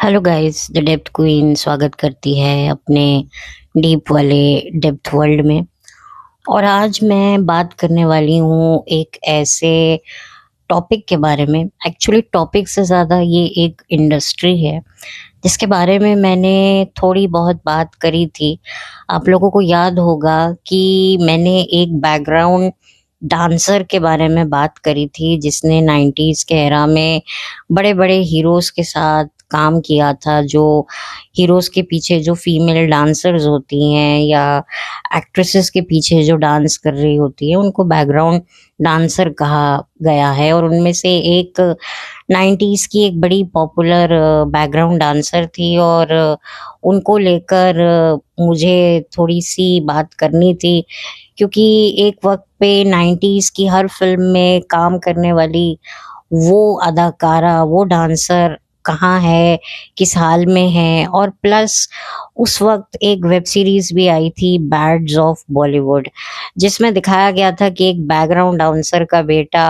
Hello guys, the depth queen स्वागत करती है अपने डीप वाले डेप्थ वर्ल्ड में। और आज मैं बात करने वाली हूँ एक ऐसे टॉपिक के बारे में। एक्चुअली टॉपिक से ज़्यादा ये एक इंडस्ट्री है जिसके बारे में मैंने थोड़ी बहुत बात करी थी। आप लोगों को याद होगा कि मैंने एक बैकग्राउंड डांसर के बारे में बात करी थी जिसने 90s के एरा में बड़े बड़े हीरोज के साथ काम किया था। जो हीरोज के पीछे जो फीमेल डांसर्स होती हैं या एक्ट्रेसेस के पीछे जो डांस कर रही होती है उनको बैकग्राउंड डांसर कहा गया है। और उनमें से एक 90s की एक बड़ी पॉपुलर बैकग्राउंड डांसर थी। और उनको लेकर मुझे थोड़ी सी बात करनी थी, क्योंकि एक वक्त पे 90s की हर फिल्म में काम करने वाली वो अदाकारा, वो डांसर कहाँ है, किस हाल में है। और प्लस उस वक्त एक वेब सीरीज भी आई थी बैड्स ऑफ बॉलीवुड, जिसमें दिखाया गया था कि एक बैकग्राउंड डांसर का बेटा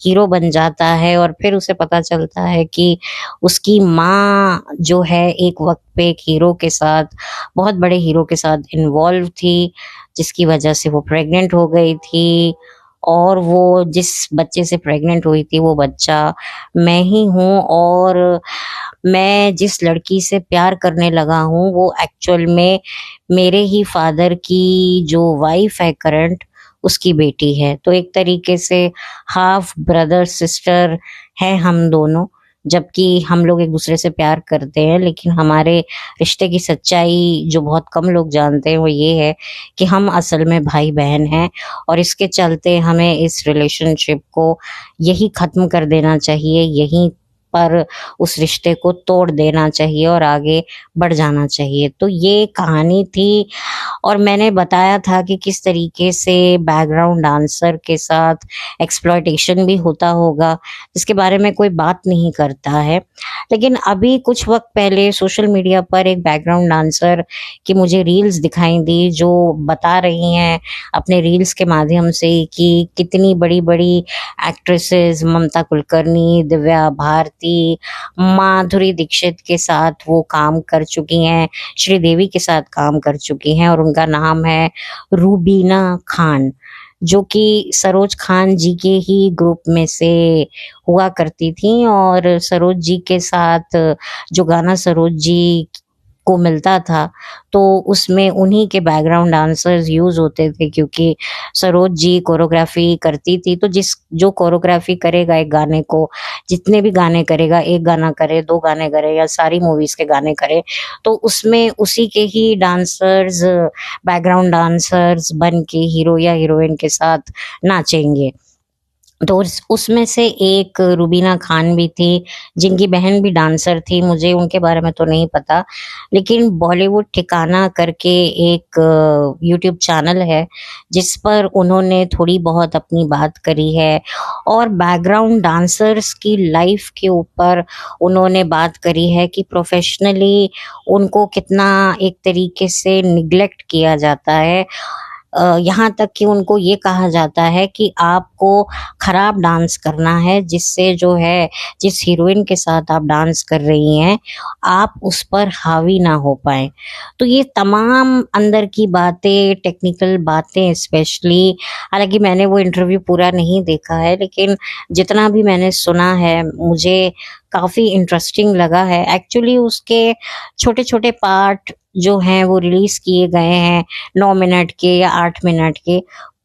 हीरो बन जाता है और फिर उसे पता चलता है कि उसकी माँ जो है एक वक्त पे एक हीरो के साथ, बहुत बड़े हीरो के साथ इन्वॉल्व थी, जिसकी वजह से वो प्रेग्नेंट हो गई थी। और वो जिस बच्चे से प्रेग्नेंट हुई थी वो बच्चा मैं ही हूँ। और मैं जिस लड़की से प्यार करने लगा हूँ वो एक्चुअल में मेरे ही फादर की जो वाइफ है करंट, उसकी बेटी है। तो एक तरीके से हाफ ब्रदर सिस्टर है हम दोनों। जबकि हम लोग एक दूसरे से प्यार करते हैं, लेकिन हमारे रिश्ते की सच्चाई जो बहुत कम लोग जानते हैं वो ये है कि हम असल में भाई बहन हैं। और इसके चलते हमें इस रिलेशनशिप को यही खत्म कर देना चाहिए, यहीं पर उस रिश्ते को तोड़ देना चाहिए और आगे बढ़ जाना चाहिए। तो ये कहानी थी। और मैंने बताया था कि किस तरीके से बैकग्राउंड डांसर के साथ एक्सप्लॉयटेशन भी होता होगा, जिसके बारे में कोई बात नहीं करता है। लेकिन अभी कुछ वक्त पहले सोशल मीडिया पर एक बैकग्राउंड डांसर की मुझे रील्स दिखाई दी, जो बता रही हैं अपने रील्स के माध्यम से कि कितनी बड़ी बड़ी एक्ट्रेसेस, ममता कुलकर्णी, दिव्या भारती, माधुरी दीक्षित के साथ वो काम कर चुकी हैं, श्रीदेवी के साथ काम कर चुकी हैं। और उनका नाम है रूबीना खान, जो कि सरोज खान जी के ही ग्रुप में से हुआ करती थी। और सरोज जी के साथ जो गाना सरोज जी को मिलता था तो उसमें उन्हीं के बैकग्राउंड डांसर्स यूज होते थे, क्योंकि सरोज जी कोरियोग्राफी करती थी। तो जिस जो कोरियोग्राफी करेगा एक गाने को, जितने भी गाने करेगा, एक गाना करे, दो गाने करे या सारी मूवीज के गाने करे, तो उसमें उसी के ही डांसर्स बैकग्राउंड डांसर्स बन के हीरो या हीरोइन के साथ नाचेंगे। तो उसमें से एक रुबीना खान भी थी, जिनकी बहन भी डांसर थी। मुझे उनके बारे में तो नहीं पता, लेकिन बॉलीवुड ठिकाना करके एक यूट्यूब चैनल है जिस पर उन्होंने थोड़ी बहुत अपनी बात करी है। और बैकग्राउंड डांसर्स की लाइफ के ऊपर उन्होंने बात करी है कि प्रोफेशनली उनको कितना एक तरीके से निग्लेक्ट किया जाता है। यहाँ तक कि उनको ये कहा जाता है कि आपको खराब डांस करना है, जिससे जो है जिस हीरोइन के साथ आप डांस कर रही हैं आप उस पर हावी ना हो पाए। तो ये तमाम अंदर की बातें, टेक्निकल बातें स्पेशली, हालांकि मैंने वो इंटरव्यू पूरा नहीं देखा है, लेकिन जितना भी मैंने सुना है मुझे काफ़ी इंटरेस्टिंग लगा है। एक्चुअली उसके छोटे छोटे पार्ट जो हैं वो रिलीज किए गए हैं, 9 मिनट के या 8 मिनट के।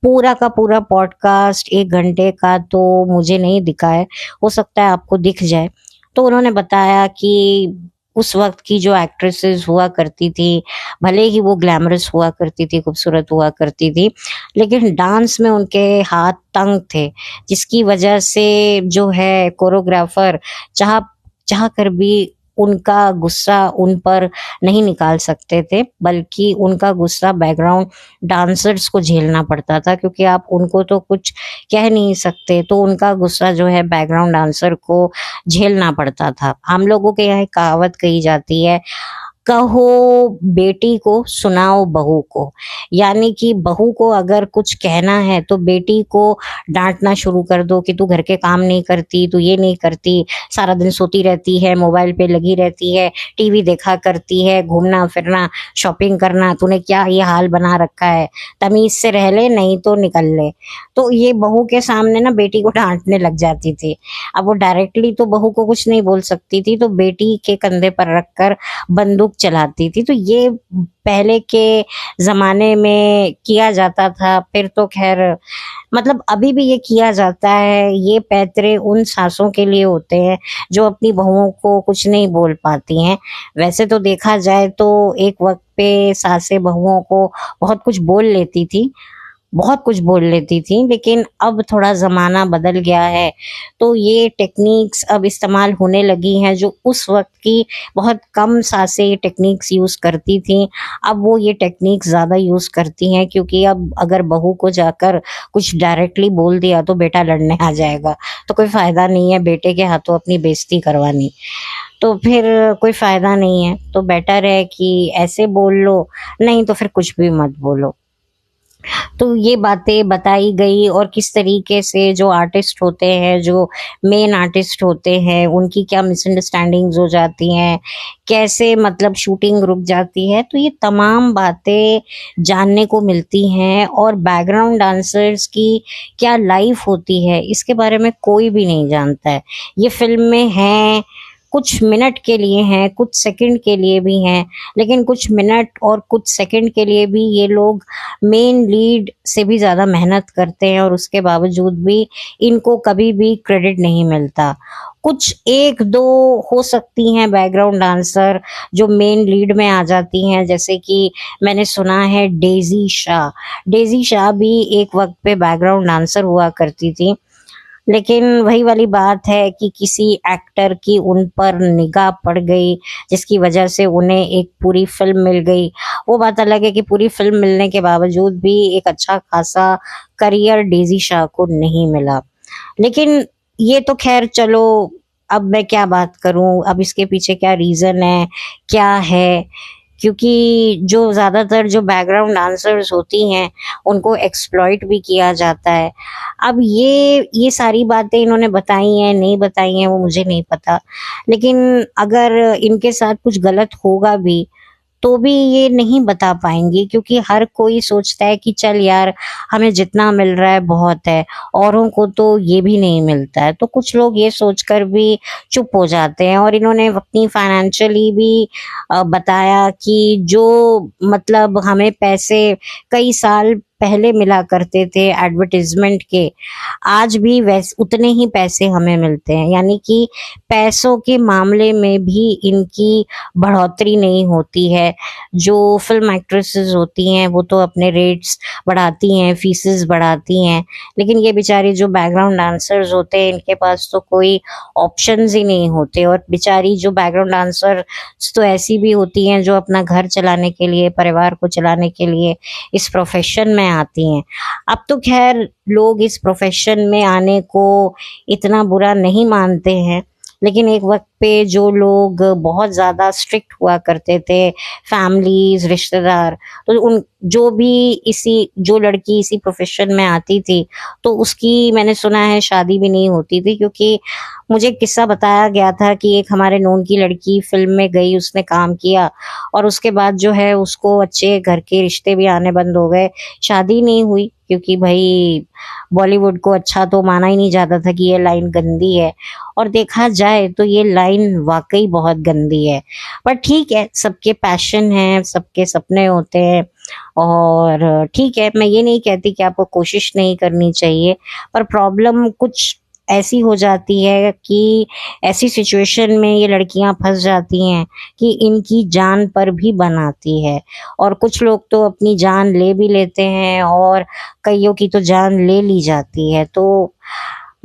पूरा का पूरा पॉडकास्ट 1 घंटे का तो मुझे नहीं दिखा है, हो सकता है आपको दिख जाए। तो उन्होंने बताया कि उस वक्त की जो एक्ट्रेसेस हुआ करती थी, भले ही वो ग्लैमरस हुआ करती थी, खूबसूरत हुआ करती थी, लेकिन डांस में उनके हाथ तंग थे, जिसकी वजह से जो है कोरियोग्राफर चाह चाह कर भी उनका गुस्सा उन पर नहीं निकाल सकते थे, बल्कि उनका गुस्सा बैकग्राउंड डांसर्स को झेलना पड़ता था, क्योंकि आप उनको तो कुछ कह नहीं सकते। तो उनका गुस्सा जो है बैकग्राउंड डांसर को झेलना पड़ता था। हम लोगों के यहाँ एक कहावत कही जाती है, कहो बेटी को, सुनाओ बहू को। यानी कि बहू को अगर कुछ कहना है तो बेटी को डांटना शुरू कर दो कि तू घर के काम नहीं करती, तू ये नहीं करती, सारा दिन सोती रहती है, मोबाइल पे लगी रहती है, टीवी देखा करती है, घूमना फिरना, शॉपिंग करना, तूने क्या ये हाल बना रखा है, तमीज से रह ले नहीं तो निकल ले। तो ये बहू के सामने ना बेटी को डांटने लग जाती थी। अब वो डायरेक्टली तो बहू को कुछ नहीं बोल सकती थी, तो बेटी के कंधे पर रखकर बंदूक चलाती थी। तो ये पहले के ज़माने में किया जाता था। फिर तो ख़ैर मतलब अभी भी ये किया जाता है। ये पैतरे उन सासों के लिए होते हैं जो अपनी बहुओं को कुछ नहीं बोल पाती हैं। वैसे तो देखा जाए तो एक वक़्त पे सासें बहुओं को बहुत कुछ बोल लेती थी, बहुत कुछ बोल लेती थी, लेकिन अब थोड़ा ज़माना बदल गया है, तो ये टेक्निक्स अब इस्तेमाल होने लगी हैं जो उस वक़्त की बहुत कम सासें ये टेक्निक्स यूज़ करती थीं। अब वो ये टेक्निक्स ज़्यादा यूज़ करती हैं, क्योंकि अब अगर बहू को जाकर कुछ डायरेक्टली बोल दिया तो बेटा लड़ने आ जाएगा, तो कोई फ़ायदा नहीं है बेटे के हाथों अपनी बेइज़्ज़ती करवानी। तो फिर कोई फ़ायदा नहीं है, तो बेटर है कि ऐसे बोल लो, नहीं तो फिर कुछ भी मत बोलो। तो ये बातें बताई गई, और किस तरीके से जो आर्टिस्ट होते हैं, जो मेन आर्टिस्ट होते हैं, उनकी क्या मिसअंडरस्टैंडिंग्स हो जाती हैं, कैसे मतलब शूटिंग रुक जाती है, तो ये तमाम बातें जानने को मिलती हैं। और बैकग्राउंड डांसर्स की क्या लाइफ होती है इसके बारे में कोई भी नहीं जानता है। ये फिल्म में हैं, कुछ मिनट के लिए हैं, कुछ सेकंड के लिए भी हैं, लेकिन कुछ मिनट और कुछ सेकंड के लिए भी ये लोग मेन लीड से भी ज़्यादा मेहनत करते हैं, और उसके बावजूद भी इनको कभी भी क्रेडिट नहीं मिलता। कुछ एक दो हो सकती हैं बैकग्राउंड डांसर जो मेन लीड में आ जाती हैं, जैसे कि मैंने सुना है डेज़ी शाह। डेज़ी शाह भी एक वक्त पे बैकग्राउंड डांसर हुआ करती थी, लेकिन वही वाली बात है कि किसी एक्टर की उन पर निगाह पड़ गई, जिसकी वजह से उन्हें एक पूरी फिल्म मिल गई। वो बात अलग है कि पूरी फिल्म मिलने के बावजूद भी एक अच्छा खासा करियर डेज़ी शाह को नहीं मिला। लेकिन ये तो खैर चलो, अब मैं क्या बात करूं, अब इसके पीछे क्या रीज़न है, क्या है, क्योंकि जो ज़्यादातर जो बैकग्राउंड डांसर्स होती हैं उनको एक्सप्लॉइट भी किया जाता है। अब ये सारी बातें इन्होंने बताई हैं नहीं बताई हैं वो मुझे नहीं पता, लेकिन अगर इनके साथ कुछ गलत होगा भी तो भी ये नहीं बता पाएंगी, क्योंकि हर कोई सोचता है कि चल यार हमें जितना मिल रहा है बहुत है, औरों को तो ये भी नहीं मिलता है। तो कुछ लोग ये सोचकर भी चुप हो जाते हैं। और इन्होंने अपनी फाइनेंशियली भी बताया कि जो मतलब हमें पैसे कई साल पहले मिला करते थे एडवर्टाइजमेंट के, आज भी वैसे उतने ही पैसे हमें मिलते हैं। यानी कि पैसों के मामले में भी इनकी बढ़ोतरी नहीं होती है। जो फिल्म एक्ट्रेसेस होती हैं वो तो अपने रेट्स बढ़ाती हैं, फीसेस बढ़ाती हैं, लेकिन ये बेचारी जो बैकग्राउंड डांसर्स होते हैं इनके पास तो कोई ऑप्शंस ही नहीं होते। और बेचारी जो बैकग्राउंड डांसर तो ऐसी भी होती हैं जो अपना घर चलाने के लिए, परिवार को चलाने के लिए इस प्रोफेशन में आती हैं। अब तो खैर लोग इस प्रोफेशन में आने को इतना बुरा नहीं मानते हैं, लेकिन एक वक्त पे जो लोग बहुत ज़्यादा स्ट्रिक्ट हुआ करते थे, फैमिलीज, रिश्तेदार, तो उन जो भी जो लड़की इसी प्रोफेशन में आती थी तो उसकी मैंने सुना है शादी भी नहीं होती थी। क्योंकि मुझे एक किस्सा बताया गया था कि एक हमारे नोन की लड़की फिल्म में गई, उसने काम किया, और उसके बाद जो है उसको अच्छे घर के रिश्ते भी आने बंद हो गए, शादी नहीं हुई, क्योंकि भाई बॉलीवुड को अच्छा तो माना ही नहीं जाता था कि ये लाइन गंदी है। और देखा जाए तो ये लाइन वाकई बहुत गंदी है, पर ठीक है, सबके पैशन हैं, सबके सपने होते हैं। और ठीक है, मैं ये नहीं कहती कि आपको कोशिश नहीं करनी चाहिए, पर प्रॉब्लम कुछ ऐसी हो जाती है कि ऐसी सिचुएशन में ये लड़कियां फंस जाती हैं कि इनकी जान पर भी बनाती है। और कुछ लोग तो अपनी जान ले भी लेते हैं, और कईयों की तो जान ले ली जाती है। तो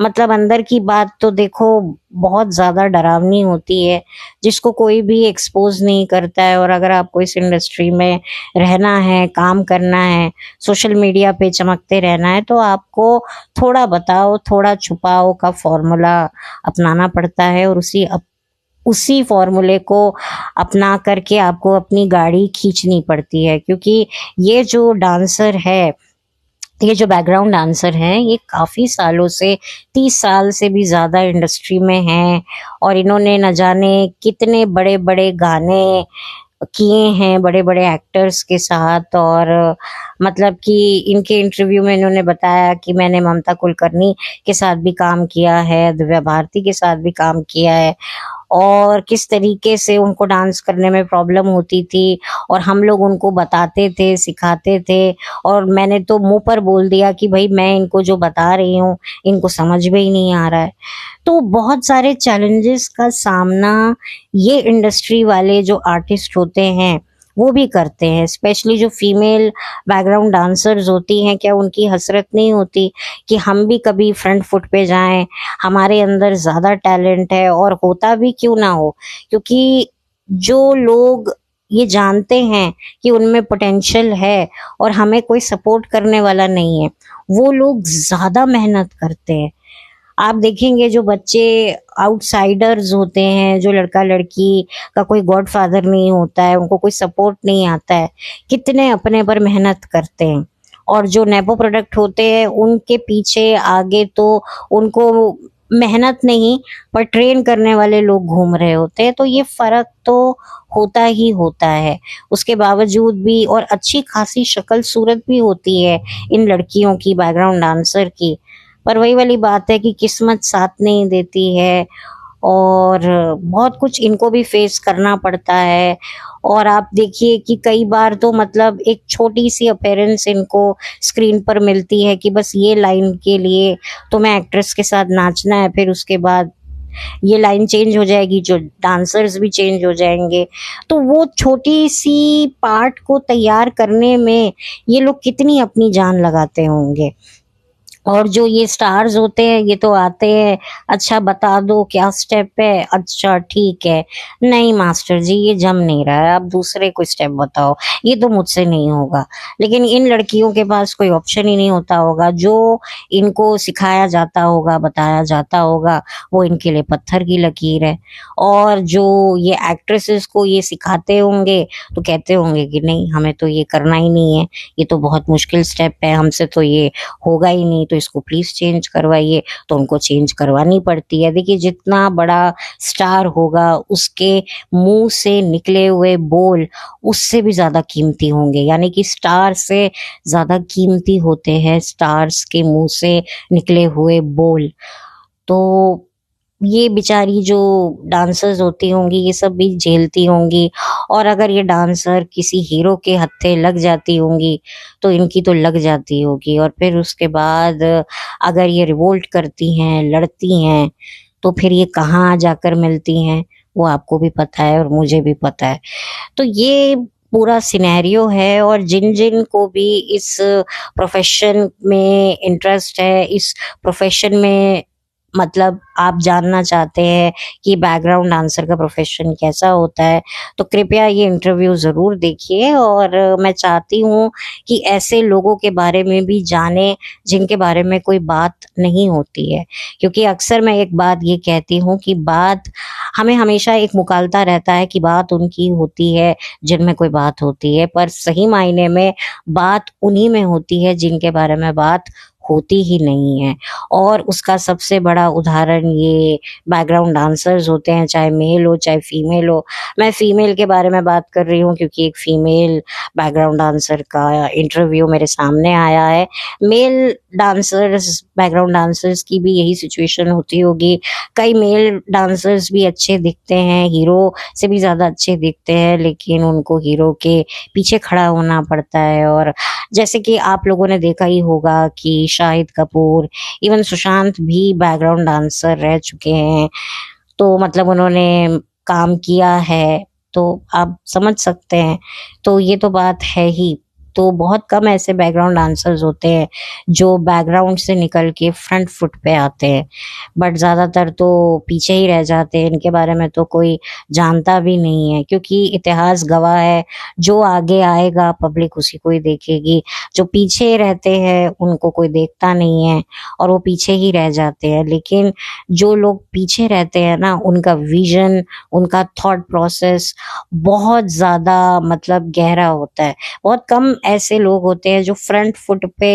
मतलब अंदर की बात तो देखो बहुत ज़्यादा डरावनी होती है, जिसको कोई भी एक्सपोज नहीं करता है। और अगर आपको इस इंडस्ट्री में रहना है, काम करना है, सोशल मीडिया पे चमकते रहना है, तो आपको थोड़ा बताओ थोड़ा छुपाओ का फॉर्मूला अपनाना पड़ता है, और उसी फॉर्मूले को अपना करके आपको अपनी गाड़ी खींचनी पड़ती है, क्योंकि ये जो डांसर है, ये जो बैकग्राउंड डांसर हैं, ये काफ़ी सालों से 30 साल से भी ज़्यादा इंडस्ट्री में हैं और इन्होंने न जाने कितने बड़े बड़े गाने किए हैं बड़े बड़े एक्टर्स के साथ। और मतलब कि इनके इंटरव्यू में इन्होंने बताया कि मैंने ममता कुलकर्णी के साथ भी काम किया है, दिव्या भारती के साथ भी काम किया है, और किस तरीके से उनको डांस करने में प्रॉब्लम होती थी और हम लोग उनको बताते थे, सिखाते थे। और मैंने तो मुंह पर बोल दिया कि भाई मैं इनको जो बता रही हूँ इनको समझ में ही नहीं आ रहा है। तो बहुत सारे चैलेंजेस का सामना ये इंडस्ट्री वाले जो आर्टिस्ट होते हैं वो भी करते हैं, स्पेशली जो फीमेल बैकग्राउंड डांसर्स होती हैं। क्या उनकी हसरत नहीं होती कि हम भी कभी फ्रंट फुट पे जाएं, हमारे अंदर ज़्यादा टैलेंट है, और होता भी क्यों ना हो, क्योंकि जो लोग ये जानते हैं कि उनमें पोटेंशियल है और हमें कोई सपोर्ट करने वाला नहीं है, वो लोग ज़्यादा मेहनत करते हैं। आप देखेंगे जो बच्चे आउटसाइडर्स होते हैं, जो लड़का लड़की का कोई गॉडफादर नहीं होता है, उनको कोई सपोर्ट नहीं आता है, कितने अपने पर मेहनत करते हैं। और जो नेपो प्रोडक्ट होते हैं उनके पीछे आगे तो उनको मेहनत नहीं पर ट्रेन करने वाले लोग घूम रहे होते हैं। तो ये फर्क तो होता ही होता है। उसके बावजूद भी, और अच्छी खासी शक्ल सूरत भी होती है इन लड़कियों की, बैकग्राउंड डांसर की, पर वही वाली बात है कि किस्मत साथ नहीं देती है और बहुत कुछ इनको भी फेस करना पड़ता है। और आप देखिए कि कई बार तो मतलब एक छोटी सी अपीयरेंस इनको स्क्रीन पर मिलती है कि बस ये लाइन के लिए तुम्हें एक्ट्रेस के साथ नाचना है, फिर उसके बाद ये लाइन चेंज हो जाएगी, जो डांसर्स भी चेंज हो जाएंगे। तो वो छोटी सी पार्ट को तैयार करने में ये लोग कितनी अपनी जान लगाते होंगे। और जो ये स्टार्स होते हैं ये तो आते हैं, अच्छा बता दो क्या स्टेप है, अच्छा ठीक है, नहीं मास्टर जी ये जम नहीं रहा है, आप दूसरे कोई स्टेप बताओ, ये तो मुझसे नहीं होगा। लेकिन इन लड़कियों के पास कोई ऑप्शन ही नहीं होता होगा, जो इनको सिखाया जाता होगा, बताया जाता होगा, वो इनके लिए पत्थर की लकीर है। और जो ये एक्ट्रेसेस को ये सिखाते होंगे तो कहते होंगे कि नहीं हमें तो ये करना ही नहीं है, ये तो बहुत मुश्किल स्टेप है, हमसे तो ये होगा ही नहीं, तो इसको प्लीज चेंज करवाइए। तो उनको चेंज करवानी पड़ती है। देखिए जितना बड़ा स्टार होगा उसके मुंह से निकले हुए बोल उससे भी ज्यादा कीमती होंगे, यानी कि स्टार से ज्यादा कीमती होते हैं स्टार्स के मुंह से निकले हुए बोल। तो ये बेचारी जो डांसर्स होती होंगी ये सब भी झेलती होंगी। और अगर ये डांसर किसी हीरो के हत्थे लग जाती होंगी तो इनकी तो लग जाती होगी, और फिर उसके बाद अगर ये रिवोल्ट करती हैं, लड़ती हैं, तो फिर ये कहाँ जाकर मिलती हैं वो आपको भी पता है और मुझे भी पता है। तो ये पूरा सिनेरियो है। और जिन जिन को भी इस प्रोफेशन में इंटरेस्ट है, इस प्रोफेशन में मतलब आप जानना चाहते हैं कि बैकग्राउंड डांसर का प्रोफेशन कैसा होता है, तो कृपया ये इंटरव्यू ज़रूर देखिए। और मैं चाहती हूँ कि ऐसे लोगों के बारे में भी जाने जिनके बारे में कोई बात नहीं होती है, क्योंकि अक्सर मैं एक बात ये कहती हूँ कि बात हमें हमेशा एक मुकालता रहता है कि बात उनकी होती है जिनमें कोई बात होती है, पर सही मायने में बात उन्हीं में होती है जिनके बारे में बात होती ही नहीं है। और उसका सबसे बड़ा उदाहरण ये बैकग्राउंड डांसर्स होते हैं, चाहे मेल हो चाहे फीमेल हो। मैं फीमेल के बारे में बात कर रही हूँ क्योंकि एक फीमेल बैकग्राउंड डांसर का इंटरव्यू मेरे सामने आया है। मेल डांसर्स, बैकग्राउंड डांसर्स की भी यही सिचुएशन होती होगी। कई मेल डांसर्स भी अच्छे दिखते हैं, हीरो से भी ज़्यादा अच्छे दिखते हैं, लेकिन उनको हीरो के पीछे खड़ा होना पड़ता है। और जैसे कि आप लोगों ने देखा ही होगा कि शाहिद कपूर, इवन सुशांत भी बैकग्राउंड डांसर रह चुके हैं, तो मतलब उन्होंने काम किया है, तो आप समझ सकते हैं। तो ये तो बात है ही। तो बहुत कम ऐसे बैकग्राउंड डांसर्स होते हैं जो बैकग्राउंड से निकल के फ्रंट फुट पे आते हैं, बट ज़्यादातर तो पीछे ही रह जाते हैं। इनके बारे में तो कोई जानता भी नहीं है, क्योंकि इतिहास गवाह है, जो आगे आएगा पब्लिक उसी को ही देखेगी। जो पीछे रहते हैं उनको कोई देखता नहीं है और वो पीछे ही रह जाते हैं। लेकिन जो लोग पीछे रहते हैं ना, उनका विजन, उनका थॉट प्रोसेस बहुत ज़्यादा मतलब गहरा होता है। बहुत कम ऐसे लोग होते हैं जो फ्रंट फुट पे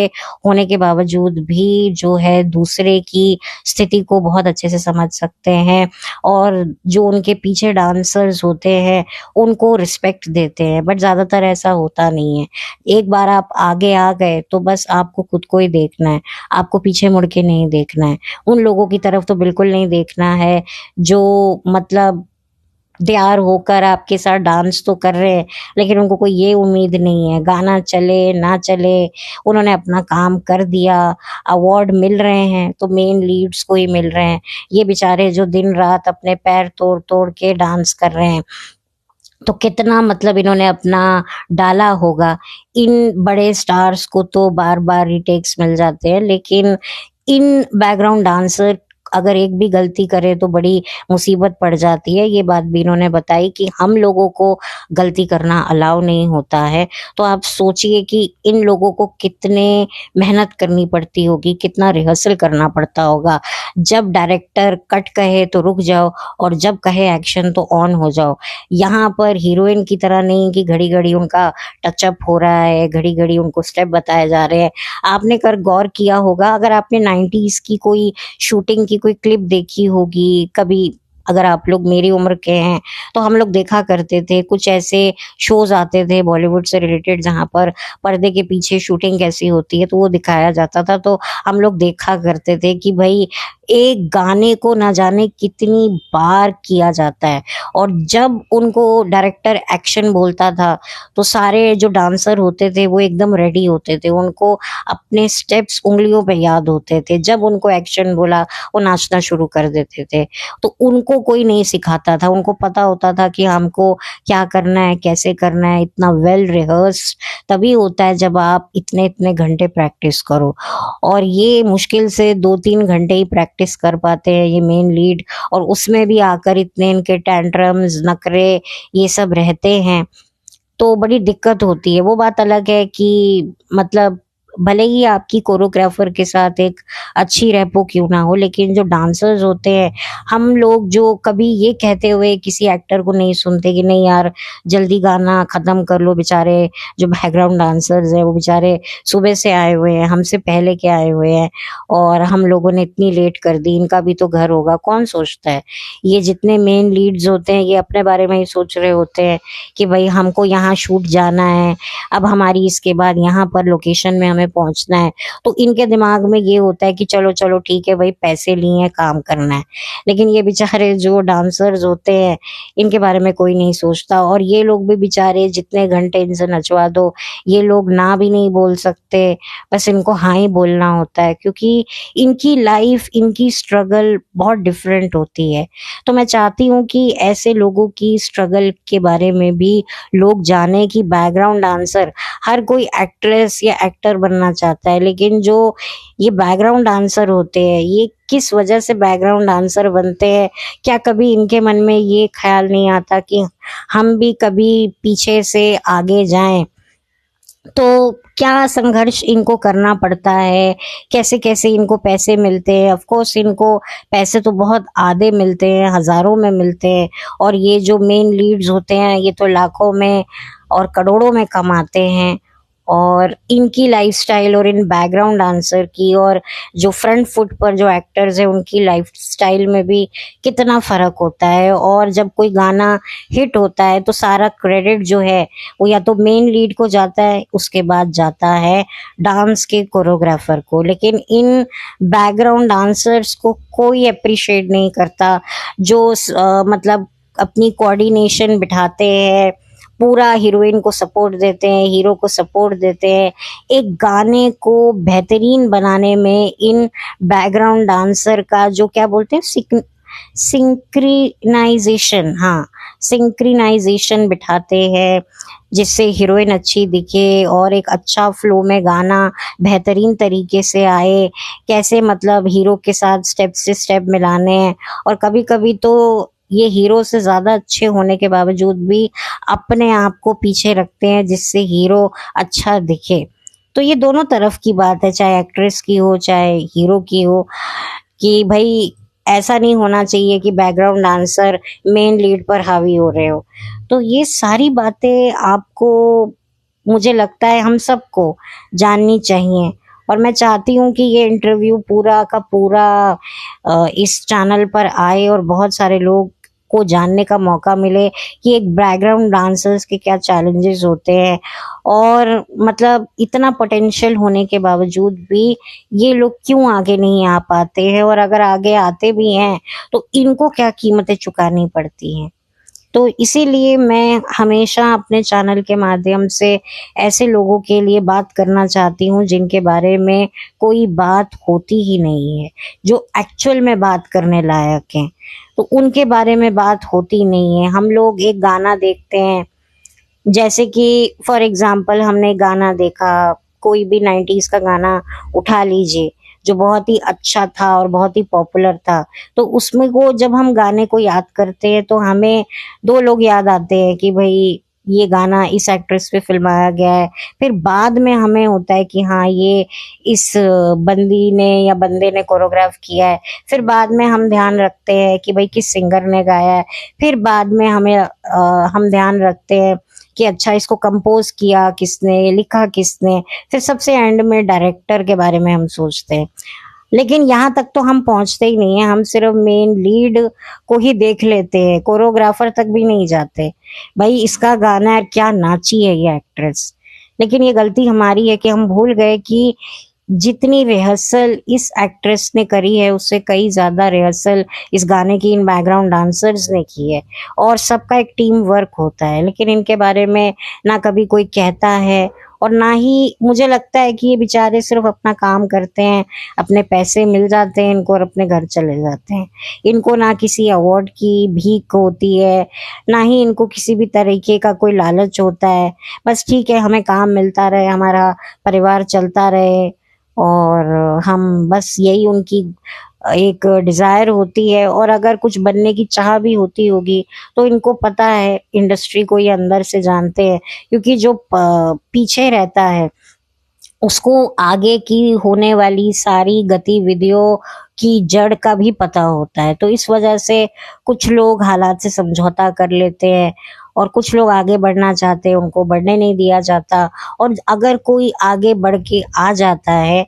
होने के बावजूद भी जो है दूसरे की स्थिति को बहुत अच्छे से समझ सकते हैं, और जो उनके पीछे डांसर्स होते हैं उनको रिस्पेक्ट देते हैं। बट ज़्यादातर ऐसा होता नहीं है। एक बार आप आगे आ गए तो बस आपको खुद को ही देखना है, आपको पीछे मुड़ के नहीं देखना है। उन लोगों की तरफ तो बिल्कुल नहीं देखना है जो मतलब तैयार होकर आपके साथ डांस तो कर रहे हैं, लेकिन उनको कोई ये उम्मीद नहीं है गाना चले ना चले, उन्होंने अपना काम कर दिया, अवार्ड मिल रहे हैं तो मेन लीड्स को ही मिल रहे हैं। ये बेचारे जो दिन रात अपने पैर तोड़ तोड़ के डांस कर रहे हैं, तो कितना मतलब इन्होंने अपना डाला होगा। इन बड़े स्टार्स को तो बार बार रिटेक्स मिल जाते हैं, लेकिन इन बैकग्राउंड डांसर अगर एक भी गलती करे तो बड़ी मुसीबत पड़ जाती है। ये बात भी इन्होंने बताई कि हम लोगों को गलती करना अलाउ नहीं होता है। तो आप सोचिए कि इन लोगों को कितने मेहनत करनी पड़ती होगी, कितना रिहर्सल करना पड़ता होगा। जब डायरेक्टर कट कहे तो रुक जाओ, और जब कहे एक्शन तो ऑन हो जाओ। यहाँ पर हीरोइन की तरह नहीं कि घड़ी घड़ी उनका टचअप हो रहा है, घड़ी घड़ी उनको स्टेप बताए जा रहे हैं। आपने कर गौर किया होगा, अगर आपने 90s की कोई शूटिंग की कोई क्लिप देखी होगी कभी, अगर आप लोग मेरी उम्र के हैं तो हम लोग देखा करते थे कुछ ऐसे शोज आते थे बॉलीवुड से रिलेटेड, जहाँ पर पर्दे के पीछे शूटिंग कैसी होती है तो वो दिखाया जाता था। तो हम लोग देखा करते थे कि भाई एक गाने को ना जाने कितनी बार किया जाता है, और जब उनको डायरेक्टर एक्शन बोलता था तो सारे जो डांसर होते थे वो एकदम रेडी होते थे, उनको अपने स्टेप्स उंगलियों पे याद होते थे। जब उनको एक्शन बोला वो नाचना शुरू कर देते थे। तो उनको कोई नहीं सिखाता था, उनको पता होता था कि हमको क्या करना है, कैसे करना है। इतना वेल रिहर्स्ड तभी होता है जब आप इतने इतने घंटे प्रैक्टिस करो, और ये मुश्किल से 2-3 घंटे ही प्रैक्टिस कर पाते हैं ये मेन लीड, और उसमें भी आकर इतने इनके टैंट्रम्स, नखरे, ये सब रहते हैं तो बड़ी दिक्कत होती है। वो बात अलग है कि मतलब भले ही आपकी कोरियोग्राफर के साथ एक अच्छी रेपो क्यों ना हो, लेकिन जो डांसर्स होते हैं, हम लोग जो कभी ये कहते हुए किसी एक्टर को नहीं सुनते कि नहीं यार जल्दी गाना खत्म कर लो, बेचारे जो बैकग्राउंड डांसर्स हैं वो बेचारे सुबह से आए हुए हैं, हमसे पहले के आए हुए हैं, और हम लोगों ने इतनी लेट कर दी, इनका भी तो घर होगा, कौन सोचता है। ये जितने मेन लीड्स होते हैं ये अपने बारे में ही सोच रहे होते हैं कि भाई हमको यहाँ शूट जाना है, अब हमारी इसके बाद यहाँ पर लोकेशन में हमें पहुंचना है। तो इनके दिमाग में ये होता है कि चलो चलो ठीक है भाई, पैसे लिए हैं, काम करना है। लेकिन ये बेचारे जो डांसर्स होते हैं इनके बारे में कोई नहीं सोचता, और ये लोग भी बेचारे जितने घंटे इनसे नचवा दो ये लोग ना भी नहीं बोल सकते, बस इनको हाँ ही बोलना होता है, क्योंकि इनकी लाइफ, इनकी स्ट्रगल बहुत डिफरेंट होती है। तो मैं चाहती हूँ कि ऐसे लोगों की स्ट्रगल के बारे में भी लोग जाने कि बैकग्राउंड डांसर, हर कोई एक्ट्रेस या एक्टर बनना चाहता है, लेकिन जो ये बैकग्राउंड डांसर होते हैं ये किस वजह से बैकग्राउंड डांसर बनते हैं, क्या कभी इनके मन में ये ख्याल नहीं आता कि हम भी कभी पीछे से आगे जाएं। तो क्या संघर्ष इनको करना पड़ता है, कैसे कैसे इनको पैसे मिलते हैं। ऑफ कोर्स इनको पैसे तो बहुत आधे मिलते हैं, हजारों में मिलते हैं, और ये जो मेन लीड्स होते हैं ये तो लाखों में और करोड़ों में कमाते हैं। और इनकी लाइफस्टाइल और इन बैकग्राउंड डांसर की और जो फ्रंट फुट पर जो एक्टर्स हैं उनकी लाइफस्टाइल में भी कितना फ़र्क होता है। और जब कोई गाना हिट होता है तो सारा क्रेडिट जो है वो या तो मेन लीड को जाता है, उसके बाद जाता है डांस के कोरियोग्राफर को, लेकिन इन बैकग्राउंड डांसर्स को कोई अप्रिशिएट नहीं करता। जो मतलब अपनी कोऑर्डिनेशन बिठाते हैं, पूरा हीरोइन को सपोर्ट देते हैं, हीरो को सपोर्ट देते हैं, एक गाने को बेहतरीन बनाने में इन बैकग्राउंड डांसर का जो क्या बोलते हैं सिंक्रिनाइजेशन, हाँ, सिंक्रिनाइजेशन बिठाते हैं जिससे हीरोइन अच्छी दिखे और एक अच्छा फ्लो में गाना बेहतरीन तरीके से आए, कैसे मतलब हीरो के साथ स्टेप से स्टेप मिलाने हैं। और कभी कभी तो ये हीरो से ज्यादा अच्छे होने के बावजूद भी अपने आप को पीछे रखते हैं जिससे हीरो अच्छा दिखे। तो ये दोनों तरफ की बात है, चाहे एक्ट्रेस की हो चाहे हीरो की हो, कि भाई ऐसा नहीं होना चाहिए कि बैकग्राउंड डांसर मेन लीड पर हावी हो रहे हो। तो ये सारी बातें आपको, मुझे लगता है हम सबको जाननी चाहिए। और मैं चाहती हूँ कि ये इंटरव्यू पूरा का पूरा इस चैनल पर आए और बहुत सारे लोग को जानने का मौका मिले कि एक बैकग्राउंड डांसर्स के क्या चैलेंजेस होते हैं, और मतलब इतना पोटेंशियल होने के बावजूद भी ये लोग क्यों आगे नहीं आ पाते हैं, और अगर आगे आते भी हैं तो इनको क्या कीमतें चुकानी पड़ती हैं। तो इसीलिए मैं हमेशा अपने चैनल के माध्यम से ऐसे लोगों के लिए बात करना चाहती हूँ जिनके बारे में कोई बात होती ही नहीं है, जो एक्चुअल में बात करने लायक हैं। तो उनके बारे में बात होती नहीं है। हम लोग एक गाना देखते हैं, जैसे कि फॉर एग्जाम्पल हमने गाना देखा, कोई भी 90s का गाना उठा लीजिए जो बहुत ही अच्छा था और बहुत ही पॉपुलर था, तो उसमें को जब हम गाने को याद करते हैं तो हमें दो लोग याद आते हैं कि भाई ये गाना इस एक्ट्रेस पे फिल्माया गया है। फिर बाद में हमें होता है कि हाँ ये इस बंदी ने या बंदे ने कोरियोग्राफ किया है। फिर बाद में हम ध्यान रखते हैं कि भाई किस सिंगर ने गाया है। फिर बाद में हम ध्यान रखते हैं कि अच्छा इसको कंपोज किया किसने, लिखा किसने। फिर सबसे एंड में डायरेक्टर के बारे में हम सोचते हैं। लेकिन यहाँ तक तो हम पहुंचते ही नहीं है, हम सिर्फ मेन लीड को ही देख लेते हैं, कोरियोग्राफर तक भी नहीं जाते। भाई इसका गाना है, क्या नाची है ये एक्ट्रेस। लेकिन ये गलती हमारी है कि हम भूल गए कि जितनी रिहर्सल इस एक्ट्रेस ने करी है उससे कई ज्यादा रिहर्सल इस गाने की इन बैकग्राउंड डांसर्स ने की है, और सबका एक टीम वर्क होता है। लेकिन इनके बारे में ना कभी कोई कहता है, और ना ही मुझे लगता है कि ये बेचारे सिर्फ अपना काम करते हैं, अपने पैसे मिल जाते हैं इनको और अपने घर चले जाते हैं। इनको ना किसी अवार्ड की भीख होती है, ना ही इनको किसी भी तरीके का कोई लालच होता है। बस ठीक है, हमें काम मिलता रहे, हमारा परिवार चलता रहे, और हम बस यही उनकी एक डिजायर होती है। और अगर कुछ बनने की चाह भी होती होगी तो इनको पता है, इंडस्ट्री को ये अंदर से जानते हैं, क्योंकि जो पीछे रहता है उसको आगे की होने वाली सारी गतिविधियों की जड़ का भी पता होता है। तो इस वजह से कुछ लोग हालात से समझौता कर लेते हैं, और कुछ लोग आगे बढ़ना चाहते हैं, उनको बढ़ने नहीं दिया जाता। और अगर कोई आगे बढ़ के आ जाता है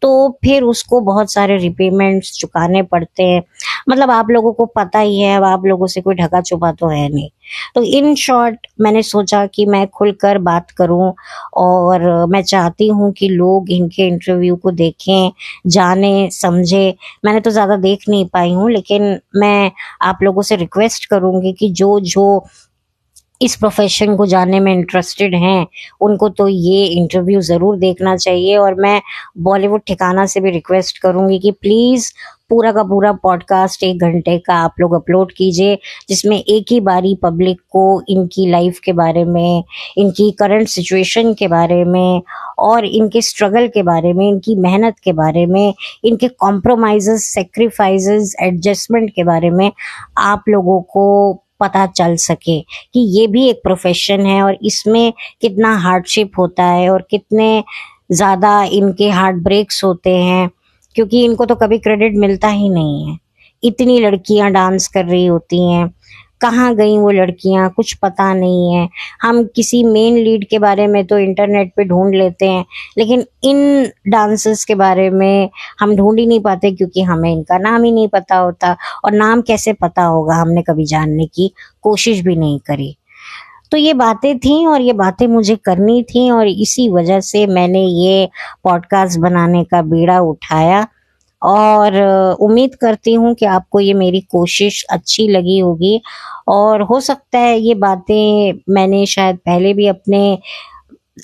तो फिर उसको बहुत सारे रिपेमेंट्स चुकाने पड़ते हैं। मतलब आप लोगों को पता ही है, अब आप लोगों से कोई ढका छुपा तो है नहीं। तो इन शॉर्ट मैंने सोचा कि मैं खुलकर बात करूं, और मैं चाहती हूं कि लोग इनके इंटरव्यू को देखें, जाने समझे। मैंने तो ज़्यादा देख नहीं पाई हूं, लेकिन मैं आप लोगों से रिक्वेस्ट करूंगी कि जो जो इस प्रोफेशन को जानने में इंटरेस्टेड हैं उनको तो ये इंटरव्यू ज़रूर देखना चाहिए। और मैं बॉलीवुड ठिकाना से भी रिक्वेस्ट करूंगी कि प्लीज़ पूरा का पूरा पॉडकास्ट 1 घंटे का आप लोग अपलोड कीजिए, जिसमें एक ही बारी पब्लिक को इनकी लाइफ के बारे में, इनकी करंट सिचुएशन के बारे में, और इनके स्ट्रगल के बारे में, इनकी मेहनत के बारे में, इनके कॉम्प्रोमाइजेस, सेक्रीफाइसेस, एडजस्टमेंट के बारे में आप लोगों को पता चल सके कि ये भी एक प्रोफेशन है, और इसमें कितना हार्डशिप होता है और कितने ज़्यादा इनके हार्ट ब्रेक्स होते हैं, क्योंकि इनको तो कभी क्रेडिट मिलता ही नहीं है। इतनी लड़कियां डांस कर रही होती हैं, कहाँ गई वो लड़कियां कुछ पता नहीं है। हम किसी मेन लीड के बारे में तो इंटरनेट पे ढूंढ लेते हैं, लेकिन इन डांसर्स के बारे में हम ढूंढ ही नहीं पाते, क्योंकि हमें इनका नाम ही नहीं पता होता। और नाम कैसे पता होगा, हमने कभी जानने की कोशिश भी नहीं करी। तो ये बातें थी, और ये बातें मुझे करनी थी, और इसी वजह से मैंने ये पॉडकास्ट बनाने का बीड़ा उठाया। और उम्मीद करती हूँ कि आपको ये मेरी कोशिश अच्छी लगी होगी। और हो सकता है ये बातें मैंने शायद पहले भी अपने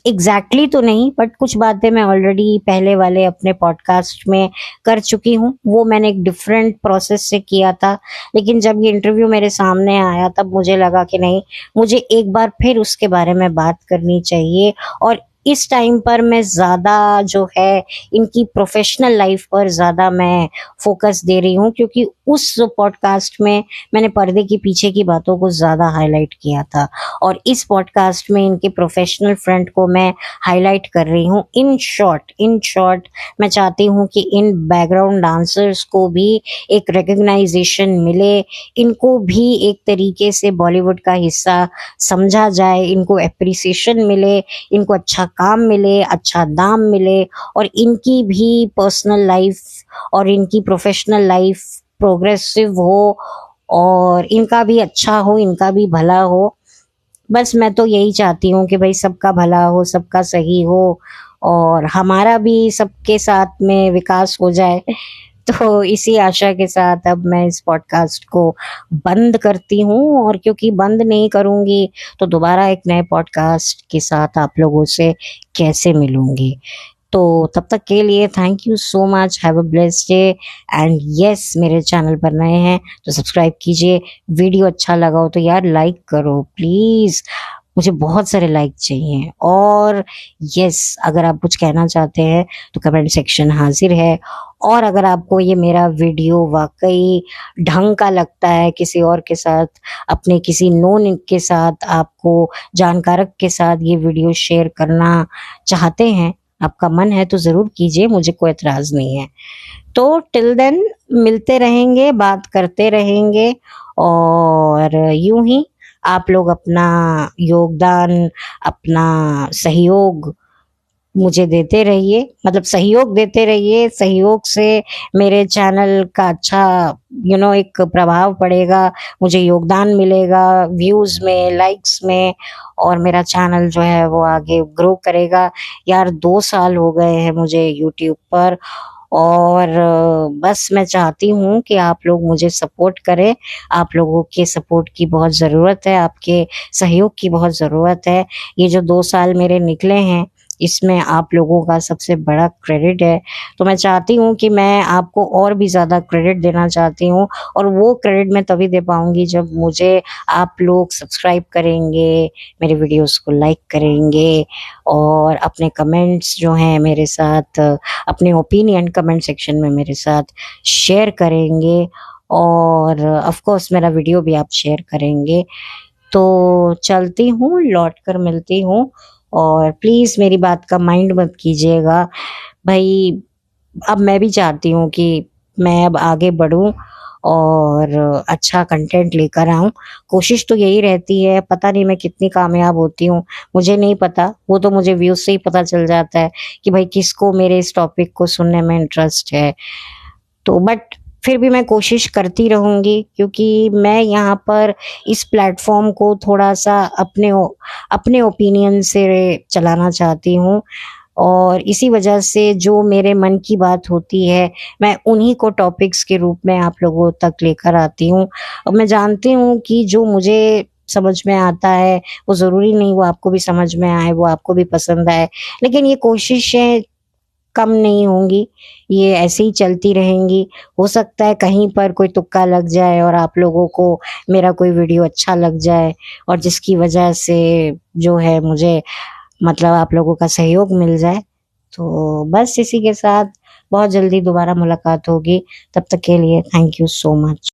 एग्जैक्टली तो नहीं, बट कुछ बातें मैं ऑलरेडी पहले वाले अपने पॉडकास्ट में कर चुकी हूँ। वो मैंने एक डिफरेंट प्रोसेस से किया था, लेकिन जब ये इंटरव्यू मेरे सामने आया तब मुझे लगा कि नहीं, मुझे एक बार फिर उसके बारे में बात करनी चाहिए। और इस टाइम पर मैं ज़्यादा जो है इनकी प्रोफेशनल लाइफ पर ज़्यादा मैं फोकस दे रही हूँ, क्योंकि उस पॉडकास्ट में मैंने पर्दे के पीछे की बातों को ज़्यादा हाईलाइट किया था, और इस पॉडकास्ट में इनके प्रोफेशनल फ्रंट को मैं हाईलाइट कर रही हूँ। इन शॉर्ट मैं चाहती हूँ कि इन बैकग्राउंड डांसर्स को भी एक रिकग्नाइजेशन मिले, इनको भी एक तरीके से बॉलीवुड का हिस्सा समझा जाए, इनको एप्रिसिएशन मिले, इनको अच्छा काम मिले, अच्छा दाम मिले, और इनकी भी पर्सनल लाइफ और इनकी प्रोफेशनल लाइफ प्रोग्रेसिव हो, और इनका भी अच्छा हो, इनका भी भला हो। बस मैं तो यही चाहती हूँ कि भाई सबका भला हो, सबका सही हो, और हमारा भी सबके साथ में विकास हो जाए। तो इसी आशा के साथ अब मैं इस पॉडकास्ट को बंद करती हूँ, और क्योंकि बंद नहीं करूँगी तो दोबारा एक नए पॉडकास्ट के साथ आप लोगों से कैसे मिलूँगी। तो तब तक के लिए thank you so much, have a blessed day. And yes, मेरे चैनल पर नए हैं तो सब्सक्राइब कीजिए। वीडियो अच्छा लगा हो तो यार लाइक करो प्लीज़, मुझे बहुत सारे लाइक चाहिए। और यस, अगर आप कुछ कहना चाहते हैं तो कमेंट सेक्शन हाजिर है। और अगर आपको ये मेरा वीडियो वाकई ढंग का लगता है, किसी और के साथ, अपने किसी नोन के साथ, आपको जानकारक के साथ ये वीडियो शेयर करना चाहते हैं, आपका मन है तो ज़रूर कीजिए, मुझे कोई एतराज़ नहीं है। तो टिल देन मिलते रहेंगे, बात करते रहेंगे, और यूं ही आप लोग अपना योगदान, अपना सहयोग मुझे देते रहिए, मतलब सहयोग देते रहिए। सहयोग से मेरे चैनल का अच्छा एक प्रभाव पड़ेगा, मुझे योगदान मिलेगा व्यूज़ में, लाइक्स में, और मेरा चैनल जो है वो आगे ग्रो करेगा। यार 2 साल हो गए हैं मुझे यूट्यूब पर, और बस मैं चाहती हूँ कि आप लोग मुझे सपोर्ट करें। आप लोगों के सपोर्ट की बहुत ज़रूरत है, आपके सहयोग की बहुत ज़रूरत है। ये जो 2 साल मेरे निकले हैं, इसमें आप लोगों का सबसे बड़ा क्रेडिट है। तो मैं चाहती हूँ कि मैं आपको और भी ज़्यादा क्रेडिट देना चाहती हूँ, और वो क्रेडिट मैं तभी दे पाऊँगी जब मुझे आप लोग सब्सक्राइब करेंगे, मेरे वीडियोस को लाइक करेंगे, और अपने कमेंट्स जो हैं मेरे साथ, अपने ओपिनियन कमेंट सेक्शन में मेरे साथ शेयर करेंगे, और ऑफ कोर्स मेरा वीडियो भी आप शेयर करेंगे। तो चलती हूँ, लौट कर मिलती हूँ, और प्लीज़ मेरी बात का माइंड मत कीजिएगा भाई। अब मैं भी चाहती हूँ कि मैं अब आगे बढ़ूँ और अच्छा कंटेंट लेकर आऊँ। कोशिश तो यही रहती है, पता नहीं मैं कितनी कामयाब होती हूँ, मुझे नहीं पता। वो तो मुझे व्यूज़ से ही पता चल जाता है कि भाई किसको मेरे इस टॉपिक को सुनने में इंटरेस्ट है। तो बट फिर भी मैं कोशिश करती रहूँगी, क्योंकि मैं यहाँ पर इस प्लेटफ़ॉर्म को थोड़ा-सा अपने ओपिनियन से चलाना चाहती हूँ, और इसी वजह से जो मेरे मन की बात होती है, मैं उन्हीं को टॉपिक्स के रूप में आप लोगों तक लेकर आती हूँ। और मैं जानती हूँ कि जो मुझे समझ में आता है, वो ज़रूरी नहीं वो आपको भी समझ में आए, वो आपको भी पसंद आए। लेकिन ये कोशिशें कम नहीं होंगी, ये ऐसे ही चलती रहेंगी। हो सकता है कहीं पर कोई तुक्का लग जाए और आप लोगों को मेरा कोई वीडियो अच्छा लग जाए, और जिसकी वजह से जो है मुझे मतलब आप लोगों का सहयोग मिल जाए। तो बस इसी के साथ बहुत जल्दी दोबारा मुलाकात होगी। तब तक के लिए थैंक यू सो मच।